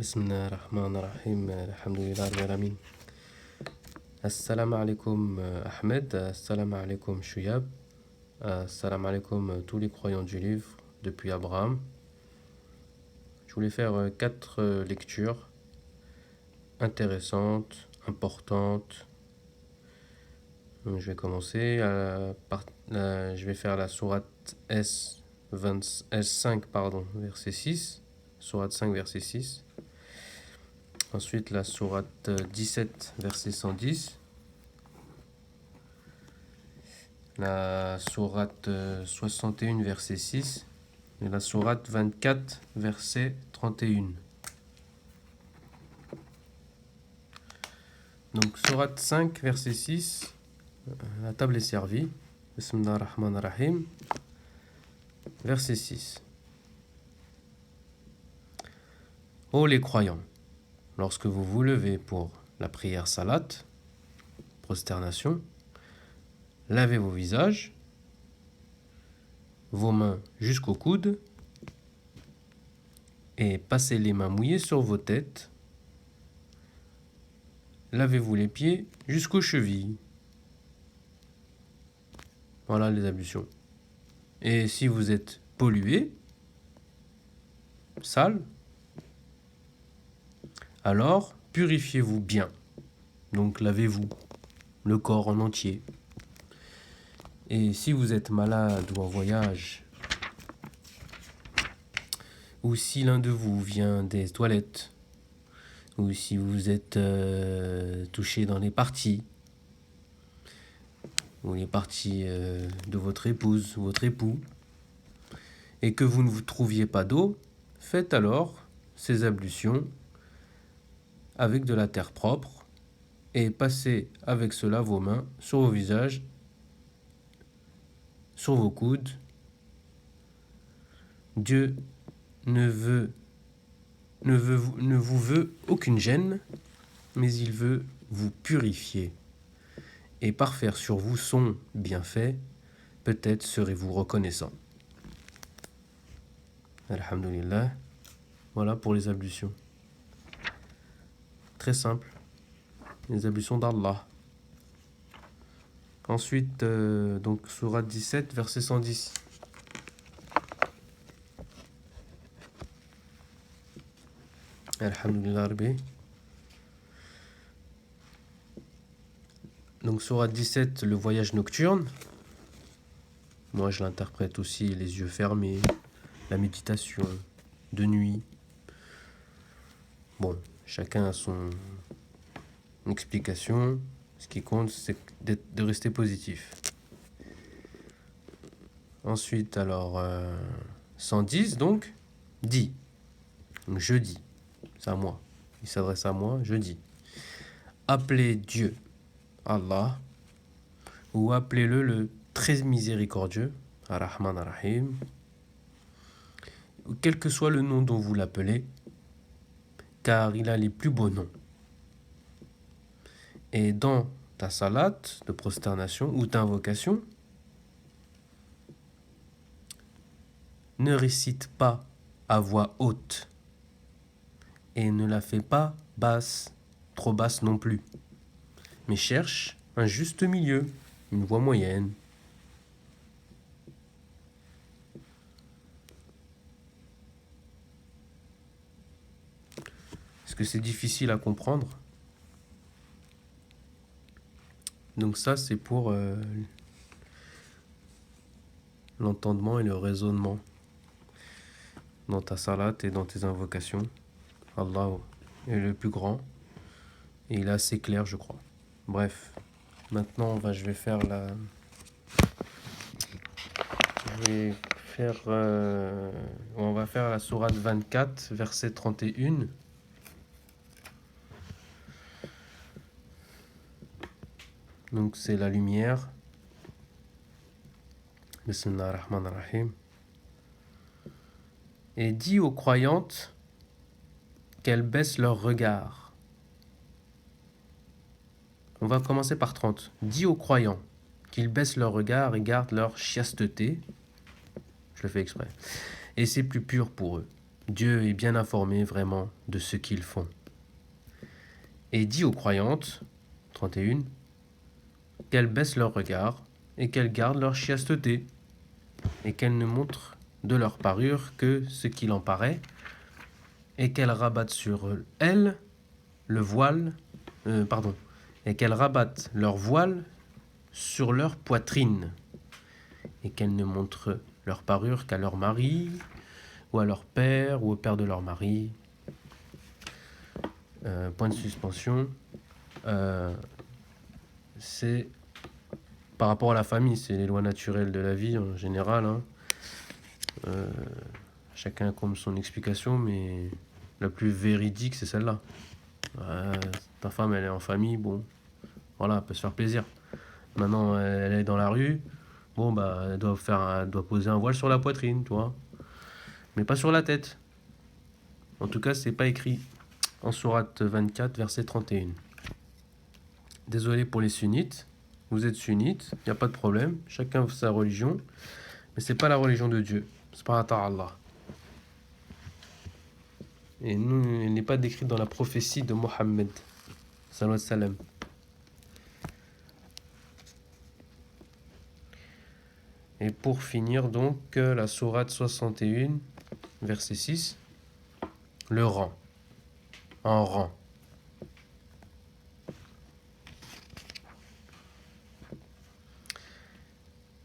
بسم الله الرحمن الرحيم الحمد لله رب العالمين. Assalamu alaikum Ahmed, assalamu alaikum Shuyab, assalamu alaikum tous les croyants du livre depuis Abraham. Je voulais faire 4 lectures intéressantes, importantes. Donc, je vais commencer. Je vais faire la sourate S5, verset 6. Sourate 5, verset 6. Ensuite, la sourate 17, verset 110. La sourate 61, verset 6. Et la sourate 24, verset 31. Donc, sourate 5, verset 6. La table est servie. Bismillah ar-Rahman ar-Rahim. Verset 6. Ô les croyants, lorsque vous vous levez pour la prière salat, prosternation, lavez vos visages, vos mains jusqu'aux coudes, et passez les mains mouillées sur vos têtes. Lavez-vous les pieds jusqu'aux chevilles. Voilà les ablutions. Et si vous êtes pollué, sale, alors purifiez-vous bien. Donc lavez-vous le corps en entier. Et si vous êtes malade ou en voyage, ou si l'un de vous vient des toilettes, ou si vous êtes touché dans les parties, ou les parties de votre épouse ou votre époux, et que vous ne vous trouviez pas d'eau, faites alors ces ablutions avec de la terre propre et passez avec cela vos mains sur vos visages, sur vos coudes. Dieu ne vous veut aucune gêne, mais il veut vous purifier et parfaire sur vous son bienfait. Peut-être serez-vous reconnaissant. Alhamdulillah. Voilà pour les ablutions. Très simple. Les ablutions d'Allah. Ensuite, donc, sourate 17, verset 110. Alhamdulillah Rabbi. Donc, sourate 17, le voyage nocturne. Moi, je l'interprète aussi les yeux fermés, la méditation de nuit. Bon, chacun a son explication. Ce qui compte, c'est de rester positif. Ensuite, alors, 110, donc, dit. Donc, je dis. C'est à moi. Il s'adresse à moi, je dis. Appelez Dieu, Allah, ou appelez-le le très miséricordieux, Ar-Rahman Ar-Rahim, quel que soit le nom dont vous l'appelez, car il a les plus beaux noms. Et dans ta salate de prosternation ou d'invocation, ne récite pas à voix haute et ne la fais pas basse, trop basse non plus, mais cherche un juste milieu, une voix moyenne. Est-ce que c'est difficile à comprendre? Donc ça, c'est pour l'entendement et le raisonnement dans ta salat et dans tes invocations. Allah est le plus grand et il est assez clair, je crois. Bref, maintenant je vais faire on va faire la sourate 24, verset 31. Donc c'est la lumière. Bismillah ar-Rahman ar-Rahim. Et dis aux croyantes qu'elles baissent leur regard. On va commencer par 30. Dis aux croyants qu'ils baissent leur regard et gardent leur chasteté. Je le fais exprès. Et c'est plus pur pour eux. Dieu est bien informé vraiment de ce qu'ils font. Et dit aux croyantes, 31, qu'elles baissent leur regard et qu'elles gardent leur chasteté et qu'elles ne montrent de leur parure que ce qu'il en paraît et qu'elles rabattent sur elles le voile, et qu'elles rabattent leur voile sur leur poitrine et qu'elles ne montrent leur parure qu'à leur mari ou à leur père ou au père de leur mari. Point de suspension. C'est par rapport à la famille, c'est les lois naturelles de la vie en général. Hein. Chacun a comme son explication, mais la plus véridique, c'est celle-là. Ta femme, elle est en famille, bon, voilà, elle peut se faire plaisir. Maintenant, elle est dans la rue, bon, bah, elle doit poser un voile sur la poitrine, tu vois, mais pas sur la tête. En tout cas, c'est pas écrit en sourate 24, verset 31. Désolé pour les sunnites, vous êtes sunnites, il n'y a pas de problème, chacun sa religion, mais c'est pas la religion de Dieu, c'est pas Allah. Et nous, elle n'est pas décrite dans la prophétie de Mohammed, salam salam. Et pour finir donc, la sourate 61, verset 6, le rang, en rang.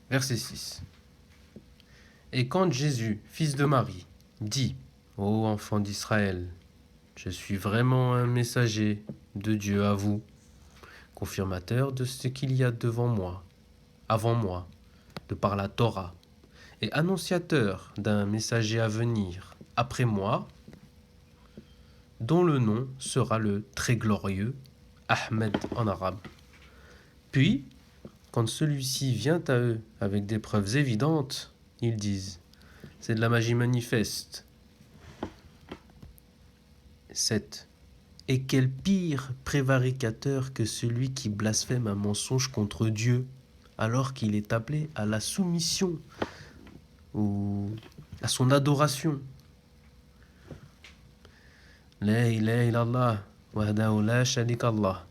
Verset 6. Et quand Jésus, fils de Marie, dit, ô enfants d'Israël, je suis vraiment un messager de Dieu à vous, confirmateur de ce qu'il y a devant moi, avant moi, de par la Torah, et annonciateur d'un messager à venir après moi, dont le nom sera le très glorieux, Ahmed en arabe. Puis, quand celui-ci vient à eux avec des preuves évidentes, ils disent, c'est de la magie manifeste. 7. Et quel pire prévaricateur que celui qui blasphème un mensonge contre Dieu, alors qu'il est appelé à la soumission ou à son adoration. La ilaha illallah, wahdahu la sharika Allah.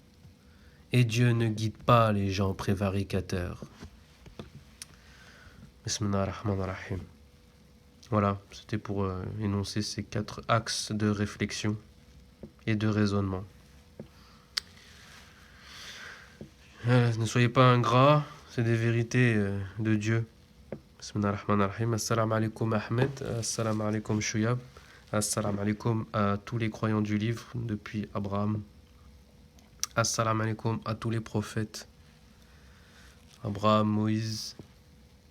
Et Dieu ne guide pas les gens prévaricateurs. Bismillahirrahmanirrahim. Voilà, c'était pour énoncer ces 4 axes de réflexion et de raisonnement. Ne soyez pas ingrats, c'est des vérités de Dieu. Bismillahirrahmanirrahim. Assalamu alaikum Ahmed, assalamu alaikum Shouyab, assalamu alaikum à tous les croyants du livre depuis Abraham. Assalamu alaikum à tous les prophètes. Abraham, Moïse,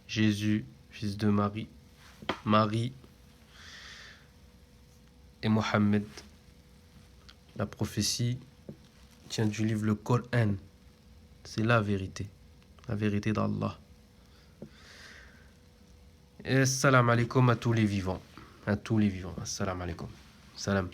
Jésus, fils de Marie, Marie et Mohammed. La prophétie tient du livre le Coran. C'est la vérité d'Allah. Et assalamu alaikum à tous les vivants. Assalamu alaikum. Salam.